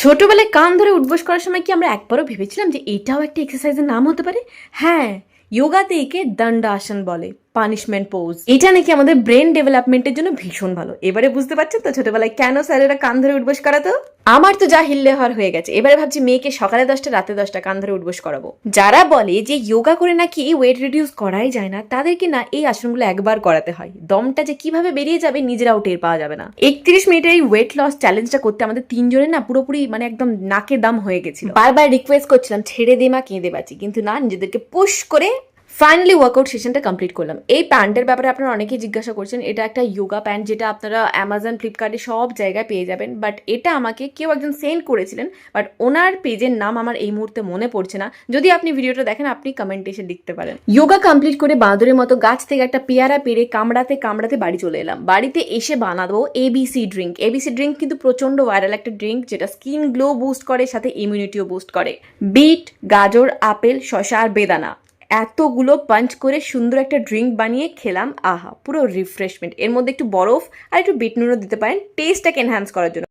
ছোটবেলায় কান ধরে উঠবোস করার সময় কি আমরা একবারও ভেবেছিলাম যে এটাও একটা এক্সারসাইজের নাম হতে পারে? হ্যাঁ, যোগাতে একে দণ্ডাসন বলে, পানিশমেন্ট পোজ। এটা নাকি আমাদের ব্রেন ডেভেলপমেন্টের জন্য ভীষণ ভালো। এবারে বুঝতে পারছেন তো ছোটবেলায় কেন স্যারেরা কান ধরে উঠবোস করাতো? আমার তো যা হিল্লে হওয়ার হয়ে গেছে। এবারে ভাবছি মেয়েকে সকালে 10টা রাতে 10টা কান ধরে উঠবোস করাবো। যারা বলে যে যোগা করে নাকি ওয়েট রিডিউস করাই যায় না, তাদেরকে না এই আসনগুলো একবার করাতে হয়। দমটা যে কিভাবে বেরিয়ে যাবে নিজেরাও টের পাওয়া যাবে না। 31 মিনিটের এই ওয়েট লস চ্যালেঞ্জটা করতে আমাদের তিনজনের না পুরোপুরি মানে একদম নাকে দাম হয়ে গেছিল। বারবার রিকোয়েস্ট করছিলাম ছেড়ে দে মা, কেঁদে বাঁচি, কিন্তু না, নিজেদেরকে পুশ করে ফাইনালি ওয়ার্কআউট সেশনটা কমপ্লিট করলাম। এই প্যান্টের ব্যাপারে আপনারা অনেকেই জিজ্ঞাসা করছেন। এটা একটা যোগা প্যান্ট, যেটা আপনারা অ্যামাজন, ফ্লিপকার্টে সব জায়গায় পেয়ে যাবেন। বাট এটা আমাকে কেউ একজন সেন্ড করেছিলেন, বাট ওনার পেজের নাম আমার এই মুহূর্তে মনে পড়ছে না। যদি আপনি ভিডিওটা দেখেন, আপনি কমেন্টে এসে লিখতে পারেন। যোগা কমপ্লিট করে বাঁদরের মতো গাছ থেকে একটা পেয়ারা পেরে কামড়াতে কামড়াতে বাড়ি চলে এলাম। বাড়িতে এসে বানাবো এবিসি ড্রিঙ্ক। এবিসি ড্রিঙ্ক কিন্তু প্রচন্ড ভাইরাল একটা ড্রিঙ্ক, যেটা স্কিন গ্লো বুস্ট করে, সাথে ইমিউনিটিও বুস্ট করে। বিট, গাজর, আপেল, শসা আর বেদানা এতগুলো পাঞ্চ করে সুন্দর একটা ড্রিঙ্ক বানিয়ে খেলাম। আহা, পুরো রিফ্রেশমেন্ট। এর মধ্যে একটু বরফ আর একটু বিট নুনও দিতে পারেন টেস্টটাকে এনহ্যান্স করার জন্য।